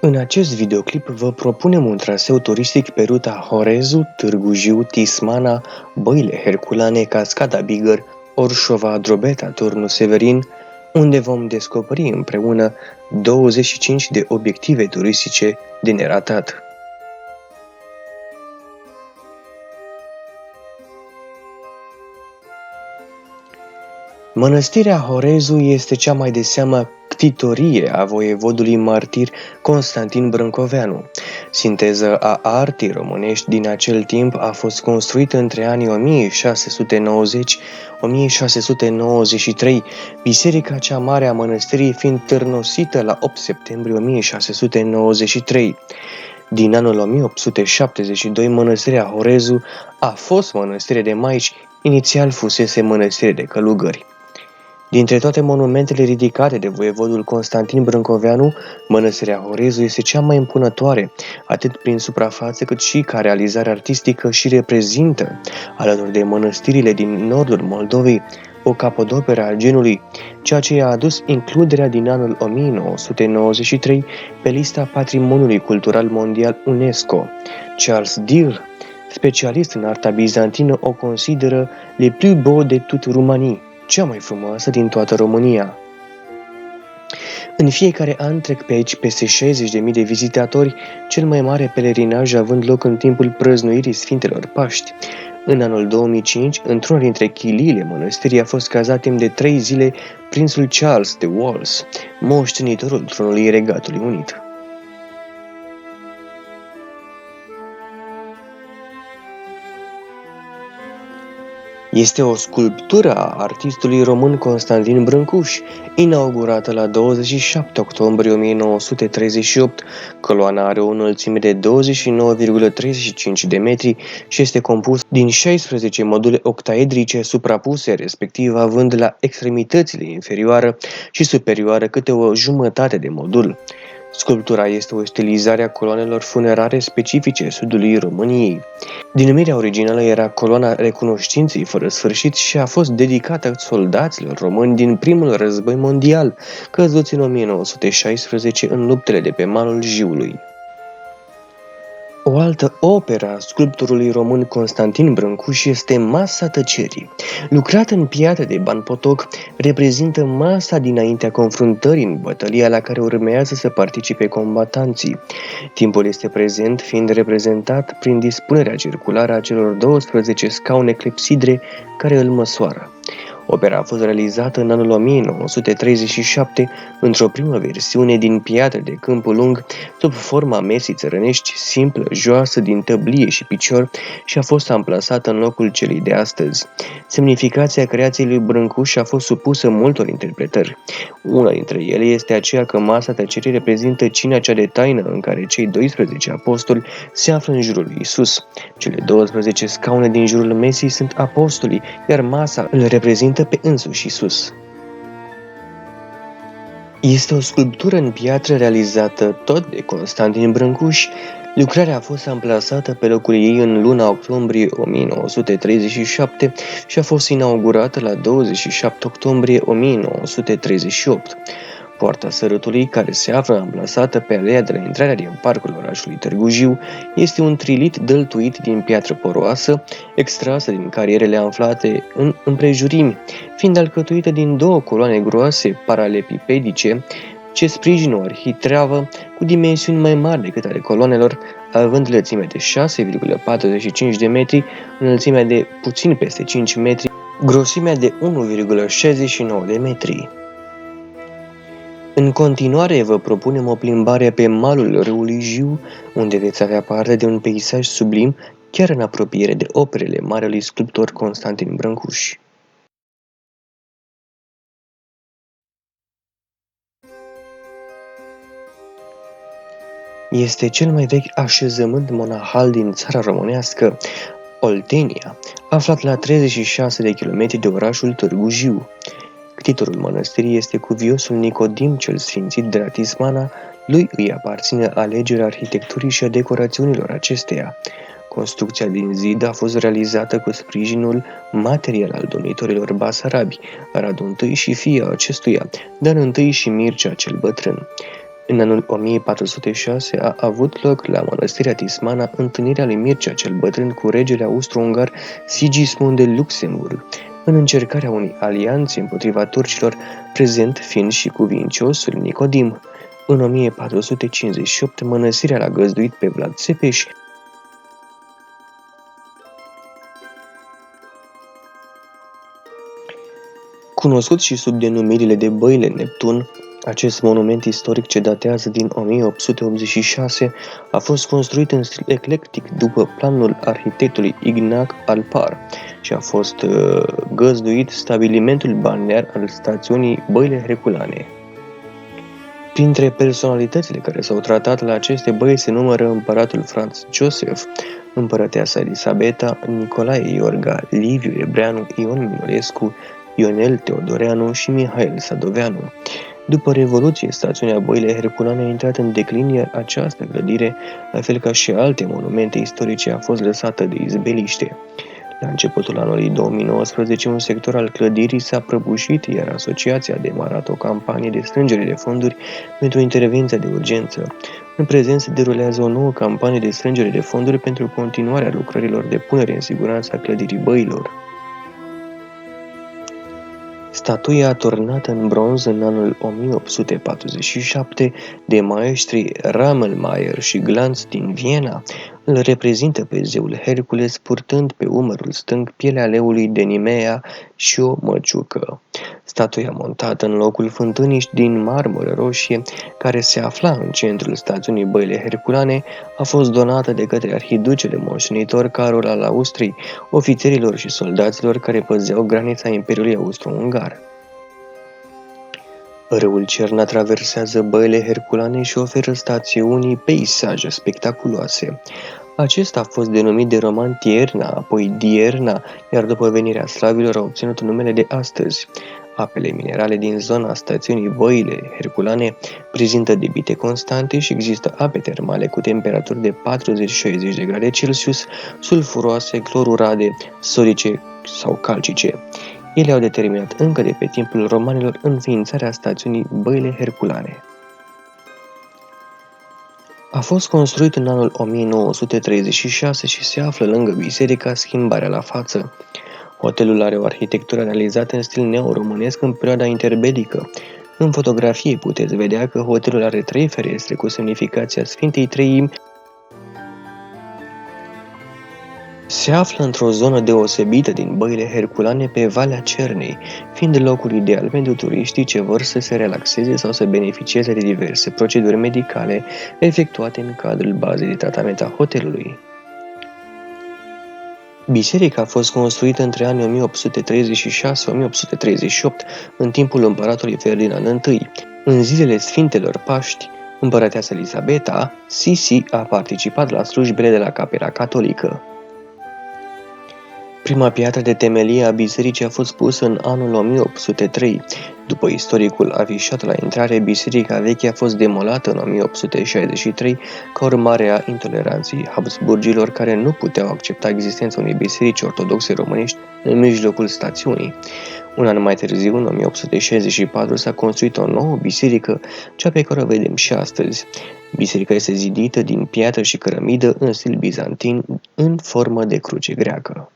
În acest videoclip vă propunem un traseu turistic pe ruta Horezu, Târgu Jiu, Tismana, Băile Herculane, Cascada Bigăr, Orșova, Drobeta, Turnul Severin, unde vom descoperi împreună 25 de obiective turistice de neratat. Mănăstirea Horezu este cea mai de seamă ctitorie a voievodului martir Constantin Brâncoveanu. Sinteză a artei românești din acel timp a fost construită între anii 1690-1693, biserica cea mare a mănăstirii fiind târnosită la 8 septembrie 1693. Din anul 1872, mănăstirea Horezu a fost mănăstire de maici, inițial fusese mănăstire de călugări. Dintre toate monumentele ridicate de voievodul Constantin Brâncoveanu, mănăstirea Horezu este cea mai impunătoare, atât prin suprafață cât și ca realizare artistică și reprezintă, alături de mănăstirile din nordul Moldovei, o capodoperă a genului, ceea ce i-a adus includerea din anul 1993 pe lista Patrimoniului Cultural Mondial UNESCO. Charles Deal, specialist în arta bizantină, o consideră le plus beau de toute Roumanie, cea mai frumoasă din toată România. În fiecare an trec pe aici peste 60.000 de vizitatori, cel mai mare pelerinaj având loc în timpul prăznuirii Sfintelor Paști. În anul 2005, într-una dintre chiliile mănăstirii a fost cazat timp de 3 zile prințul Charles de Wales, moștenitorul tronului Regatului Unit. Este o sculptură a artistului român Constantin Brâncuș, inaugurată la 27 octombrie 1938. Coloana are o înălțime de 29,35 de metri și este compus din 16 module octaedrice suprapuse, respectiv având la extremitățile inferioară și superioară câte o jumătate de modul. Sculptura este o stilizare a coloanelor funerare specifice sudului României. Denumirea originală era Coloana Recunoștinței fără sfârșit și a fost dedicată soldaților români din primul război mondial, căzuți în 1916 în luptele de pe malul Jiului. O altă operă a sculptorului român Constantin Brâncuș este Masa Tăcerii. Lucrată în piatră de Ban Potoc, reprezintă masa dinaintea confruntării în bătălia la care urmează să participe combatanții. Timpul este prezent, fiind reprezentat prin dispunerea circulară a celor 12 scaune clepsidre care îl măsoară. Opera a fost realizată în anul 1937 într-o primă versiune din piatră de Câmpul Lung, sub forma mesei țărănești, simplă, joasă, din tăblie și picior și a fost amplasată în locul celei de astăzi. Semnificația creației lui Brâncuș a fost supusă multor interpretări. Una dintre ele este aceea că Masa Tăcerii reprezintă cina cea de taină în care cei 12 apostoli se află în jurul lui Isus. Cele 12 scaune din jurul mesei sunt apostolii, iar masa îl reprezintă pe însuși Isus. Este o sculptură în piatră realizată tot de Constantin Brâncuș. Lucrarea a fost amplasată pe locul ei în luna octombrie 1937 și a fost inaugurată la 27 octombrie 1938. Poarta Sărutului, care se află amplasată pe aleea de la intrarea din parcul orașului Târgu Jiu, este un trilit dăltuit din piatră poroasă, extrasă din carierele aflate în împrejurimi, fiind alcătuită din 2 coloane groase paralepipedice ce sprijină o arhitravă cu dimensiuni mai mari decât ale coloanelor, având lățime de 6,45 de metri, înălțimea de puțin peste 5 metri, grosimea de 1,69 de metri. În continuare vă propunem o plimbare pe malul râului Jiu, unde veți avea parte de un peisaj sublim, chiar în apropiere de operele marelui sculptor Constantin Brâncuș. Este cel mai vechi așezământ monahal din țara românească, Oltenia, aflat la 36 de kilometri de orașul Târgu Jiu. Ctitorul mănăstirii este cuviosul Nicodim cel Sfințit de la Tismana, lui îi aparține alegerea arhitecturii și a decorațiunilor acesteia. Construcția din zid a fost realizată cu sprijinul material al domnitorilor basarabi, Radu I și fia acestuia, Dan I și Mircea cel Bătrân. În anul 1406 a avut loc la mănăstirea Tismana întâlnirea lui Mircea cel Bătrân cu regele austro-ungar Sigismund de Luxemburg, în încercarea unei alianțe împotriva turcilor, prezent fiind și cuvinciosul Nicodim. În 1458, mănăstirea l-a găzduit pe Vlad Țepeș, cunoscut și sub denumirile de Băile Neptun. Acest monument istoric, ce datează din 1886, a fost construit în stil eclectic după planul arhitectului Ignac Alpar și a fost găzduit stabilimentul balnear al stațiunii Băile Herculane. Printre personalitățile care s-au tratat la aceste băi se numără împăratul Franz Joseph, împărăteasa Elisabeta, Nicolae Iorga, Liviu Ebreanu, Ion Minorescu, Ionel Teodoreanu și Mihail Sadoveanu. După Revoluție, stațiunea Băile Herculane a intrat în declin, iar această clădire, la fel ca și alte monumente istorice, a fost lăsată de izbeliște. La începutul anului 2019, un sector al clădirii s-a prăbușit, iar asociația a demarat o campanie de strângere de fonduri pentru intervenția de urgență. În prezent se derulează o nouă campanie de strângere de fonduri pentru continuarea lucrărilor de punere în siguranță a clădirii băilor. Statuia turnată în bronz în anul 1847 de maestrii Rammelmayer și Glanz din Viena îl reprezintă pe zeul Hercules purtând pe umărul stâng pielea leului de Nimea și o măciucă. Statuia montată în locul fântânii din marmură roșie, care se afla în centrul stațiunii Băile Herculane, a fost donată de către arhiducele moștenitor Carol al Austriei, ofițerilor și soldaților care păzeau granița Imperiului Austro-Ungar. Râul Cerna traversează Băile Herculane și oferă stațiunii peisaje spectaculoase. Acesta a fost denumit de roman Tierna, apoi Dierna, iar după venirea slavilor a obținut numele de astăzi. Apele minerale din zona stațiunii Băile Herculane prezintă debite constante și există ape termale cu temperaturi de 40-60 de grade Celsius, sulfuroase, clorurade, sodice sau calcice. Ele au determinat încă de pe timpul romanilor înființarea stațiunii Băile Herculane. A fost construit în anul 1936 și se află lângă biserica Schimbarea la față. Hotelul are o arhitectură realizată în stil neo-românesc în perioada interbelică. În fotografie puteți vedea că hotelul are 3 ferestre cu semnificația Sfintei Treimi. Se află într-o zonă deosebită din Băile Herculane pe Valea Cernei, fiind locul ideal pentru turiștii ce vor să se relaxeze sau să beneficieze de diverse proceduri medicale efectuate în cadrul bazei de tratament a hotelului. Biserica a fost construită între anii 1836-1838, în timpul împăratului Ferdinand I. În zilele Sfintelor Paști, împărăteasa Elisabeta, Sisi a participat la slujbele de la capela catolică. Prima piatră de temelie a bisericii a fost pusă în anul 1803. După istoricul afișat la intrare, biserica veche a fost demolată în 1863 ca urmare a intoleranței Habsburgilor, care nu puteau accepta existența unei biserici ortodoxe românești în mijlocul stațiunii. Un an mai târziu, în 1864, s-a construit o nouă biserică, cea pe care o vedem și astăzi. Biserica este zidită din piatră și cărămidă în stil bizantin, în formă de cruce greacă.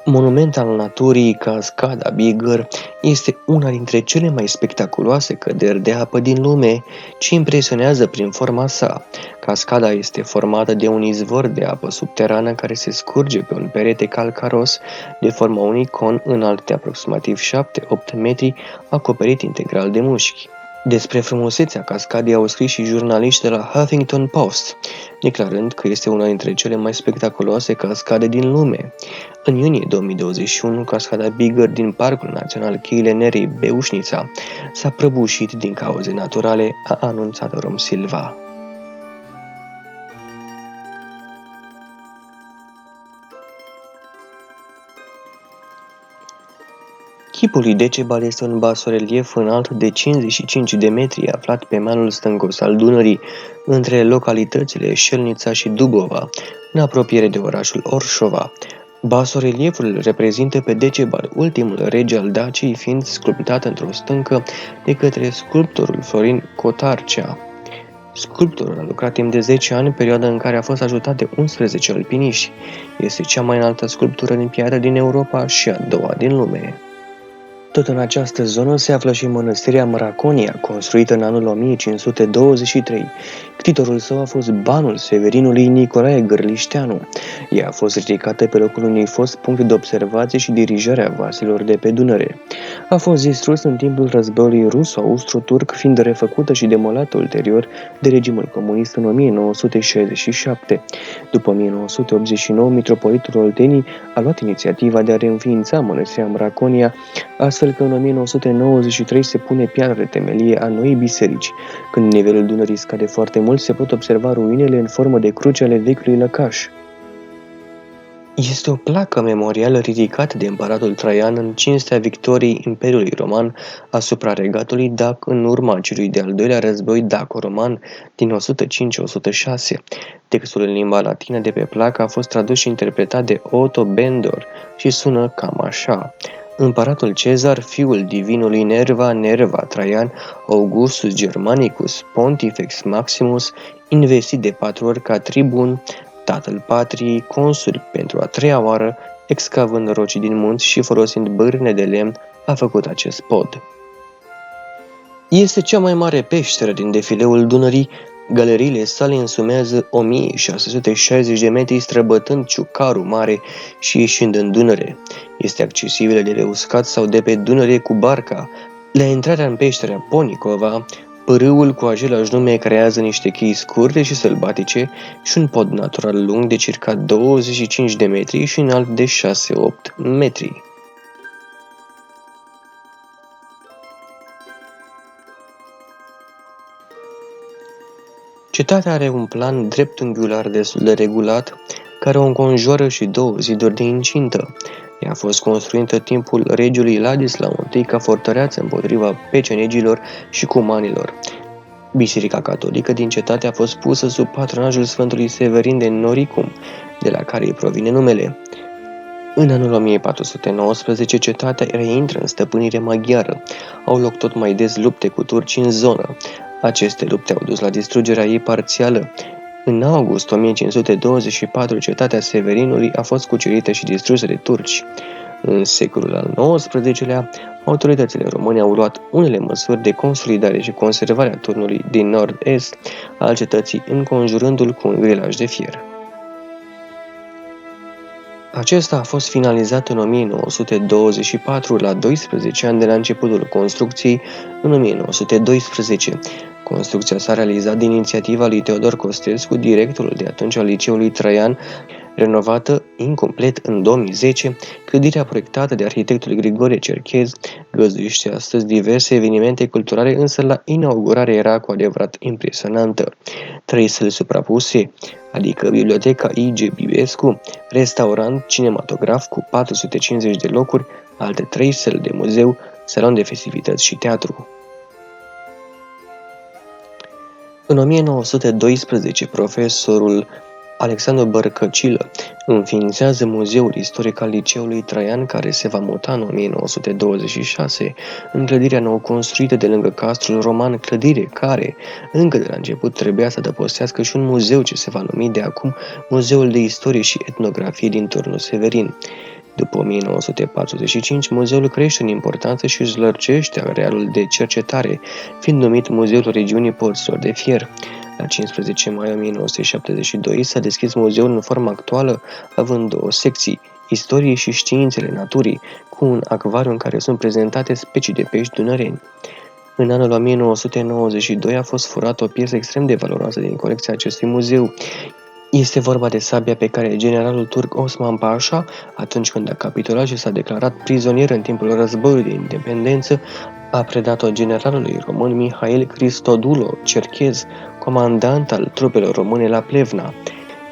Monument al naturii, Cascada Bigger este una dintre cele mai spectaculoase căderi de apă din lume, ce impresionează prin forma sa. Cascada este formată de un izvor de apă subterană care se scurge pe un perete calcaros de forma unui con înalt de aproximativ 7-8 metri, acoperit integral de mușchi. Despre frumusețea cascadei au scris și jurnaliști de la Huffington Post, declarând că este una dintre cele mai spectaculoase cascade din lume. În iunie 2021, cascada Bigger din Parcul Național Cheile Nerei Beușnița s-a prăbușit din cauze naturale, a anunțat Rom Silva. Chipul lui Decebal este un basorelief înalt de 55 de metri, aflat pe malul stâncos al Dunării, între localitățile Șelnița și Dubova, în apropiere de orașul Orșova. Basorelieful reprezintă pe Decebal, ultimul rege al Daciei, fiind sculptat într-o stâncă de către sculptorul Florin Cotarcea. Sculptorul a lucrat timp de 10 ani, perioada în care a fost ajutat de 11 alpiniști. Este cea mai înaltă sculptură din piatră din Europa și a doua din lume. Tot în această zonă se află și mănăstirea Mraconia, construită în anul 1523. Titlul său a fost Banul Severinului Nicolae Gârlișteanu. Ea a fost ridicată pe locul unui fost punct de observație și dirijare a vaselor de pe Dunăre. A fost distrus în timpul războiului ruso-austro-turc, fiind refăcută și demolată ulterior de regimul comunist în 1967. După 1989, mitropolitul Oltenii a luat inițiativa de a reînființa mănăstirea Mraconia, astfel că în 1993 se pune piatra de temelie a noii biserici. Când nivelul Dunării scade foarte mult, se pot observa ruinele în formă de cruce ale vechiului lăcaș. Este o placă memorială ridicată de împăratul Traian în cinstea victoriei Imperiului Roman asupra regatului Dac în urma celui de-al doilea război daco-roman din 105-106. Textul în limba latină de pe placă a fost tradus și interpretat de Otto Bendor și sună cam așa: Împăratul Cezar, fiul divinului Nerva Traian, Augustus Germanicus, Pontifex Maximus, investit de 4 ori ca tribun, tatăl patriei, consul pentru a 3-a oară, excavând roci din munți și folosind bârne de lemn, a făcut acest pod. Este cea mai mare peșteră din defileul Dunării. Galeriile sale însumează 1660 de metri, străbătând Ciucarul Mare și ieșind în Dunăre. Este accesibilă de uscat sau de pe Dunăre cu barca. La intrarea în peșterea Ponicova, pârâul cu același nume creează niște chei scurte și sălbatice și un pod natural lung de circa 25 de metri și înalt de 6-8 metri. Cetatea are un plan dreptunghiular destul de regulat, care o înconjoară și 2 ziduri de incintă. Ea a fost construită timpul regiului Ladislau I ca fortăreață împotriva pecenegilor și cumanilor. Biserica catolică din cetate a fost pusă sub patronajul Sfântului Severin de Noricum, de la care îi provine numele. În anul 1419, cetatea reintră în stăpânire maghiară. Au loc tot mai des lupte cu turci în zonă. Aceste lupte au dus la distrugerea ei parțială. În august 1524, cetatea Severinului a fost cucerită și distrusă de turci. În secolul al XIX-lea, autoritățile române au luat unele măsuri de consolidare și conservare a turnului din nord-est al cetății, înconjurându-l cu un grilaj de fier. Acesta a fost finalizat în 1924, la 12 ani de la începutul construcției, în 1912. Construcția s-a realizat din inițiativa lui Teodor Costescu, directorul de atunci al Liceului Traian, renovată incomplet în 2010. Clădirea proiectată de arhitectul Grigore Cerchez găzduiește astăzi diverse evenimente culturale, însă la inaugurare era cu adevărat impresionantă. 3 săli suprapuse, adică Biblioteca I.G. Bibescu, restaurant, cinematograf cu 450 de locuri, alte 3 săli de muzeu, salon de festivități și teatru. În 1912, profesorul Alexandru Bărcăcilă înființează Muzeul Istoric al Liceului Traian, care se va muta în 1926 în clădirea nou construită de lângă castrul roman, clădire care, încă de la început, trebuia să adăpostească și un muzeu ce se va numi de acum Muzeul de Istorie și Etnografie din Turnul Severin. După 1945, muzeul crește în importanță și își lărgește arealul de cercetare, fiind numit Muzeul Regiunii Porților de Fier. La 15 mai 1972 s-a deschis muzeul în forma actuală, având 2 secții, Istorie și Științele Naturii, cu un acvariu în care sunt prezentate specii de pești dunăreni. În anul 1992 a fost furată o piesă extrem de valoroasă din colecția acestui muzeu. Este vorba de sabia pe care generalul turc Osman Pasha, atunci când a capitulat și s-a declarat prizonier în timpul războiului de independență, a predat-o generalului român Mihail Cristodulo Cerchez, comandant al trupelor române la Plevna.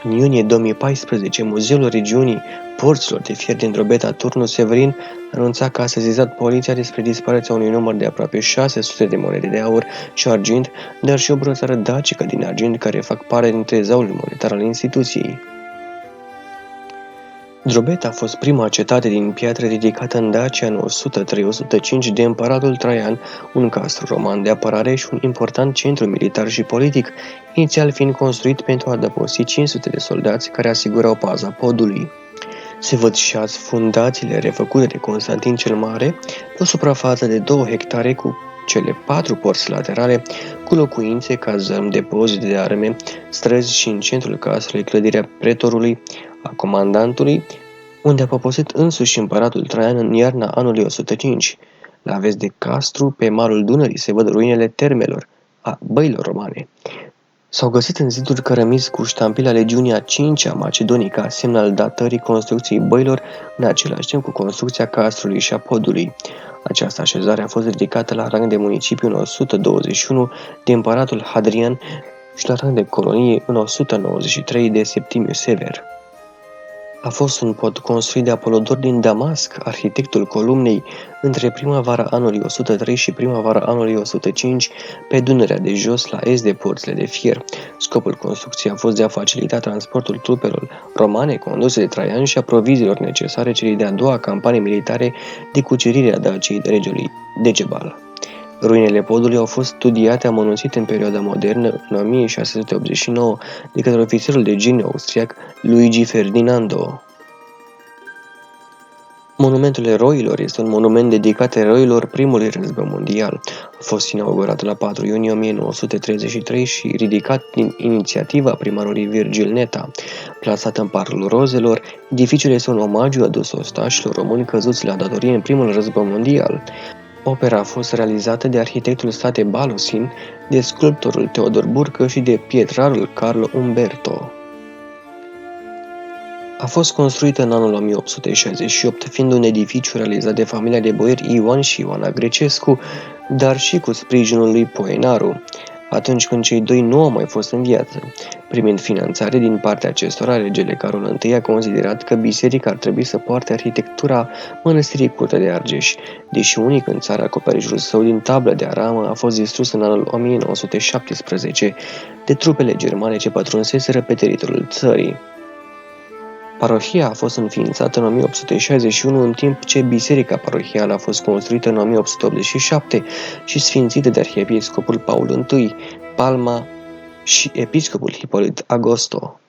În iunie 2014, Muzeul Regiunii Porților de Fier din Drobeta Turnul Severin anunța că a sesizat poliția despre dispariția unui număr de aproape 600 de monede de aur și argint, dar și o brățară dacică din argint care fac parte din trezaurul monetar al instituției. Drobeta a fost prima cetate din piatră ridicată în Dacia în 103-105 de împăratul Traian, un castru roman de apărare și un important centru militar și politic, inițial fiind construit pentru a adăposti 500 de soldați care asigurau paza podului. Se văd și azi fundațiile refăcute de Constantin cel Mare pe o suprafață de 2 hectare cu cele 4 porți laterale, cu locuințe, cazărmi, depozite de arme, străzi și în centrul castelului clădirea pretorului, a comandantului, unde a poposit însuși împăratul Traian în iarna anului 105. La vest de Castru, pe malul Dunării, se văd ruinele termelor, a băilor romane. S-au găsit în ziduri cărămizi cu ștampila legiunii a 5-a macedonică, semn al datării construcției băilor, în același timp cu construcția castrului și a podului. Această așezare a fost ridicată la rang de municipiu în 121 de împăratul Hadrian și la rang de colonie în 193 de Septimiu Sever. A fost un pod construit de Apolodor din Damasc, arhitectul columnei, între primăvara anului 103 și primăvara anului 105, pe Dunărea de jos, la est de porțile de fier. Scopul construcției a fost de a facilita transportul trupelor romane conduse de Traian și a proviziilor necesare celei de-a doua campanii militare de cucerire a Daciei de regelui Decebal. Ruinele podului au fost studiate amănunțit în perioada modernă, în 1689, de către ofițerul de genii austriac Luigi Ferdinando. Monumentul eroilor este un monument dedicat eroilor primului război mondial. A fost inaugurat la 4 iunie 1933 și ridicat din inițiativa primarului Virgil Neta. Plasat în Parcul Rozelor, edificiul este un omagiu adus ostașilor români căzuți la datorie în primul război mondial. Opera a fost realizată de arhitectul State Balosin, de sculptorul Teodor Burcă și de pietrarul Carlo Umberto. A fost construită în anul 1868, fiind un edificiu realizat de familia de boieri Ioan și Ioana Grecescu, dar și cu sprijinul lui Poenaru, atunci când cei doi nu au mai fost în viață. Primind finanțare din partea acestora, regele Carol I a considerat că biserica ar trebui să poarte arhitectura mănăstirii Curtea de Argeș, deși unic în țară acoperișul său din tablă de aramă a fost distrus în anul 1917 de trupele germane ce pătrunseseră pe teritoriul țării. Parohia a fost înființată în 1861, în timp ce biserica parohială a fost construită în 1887 și sfințită de arhiepiscopul Paul I, Palma și episcopul Hipolit Agosto.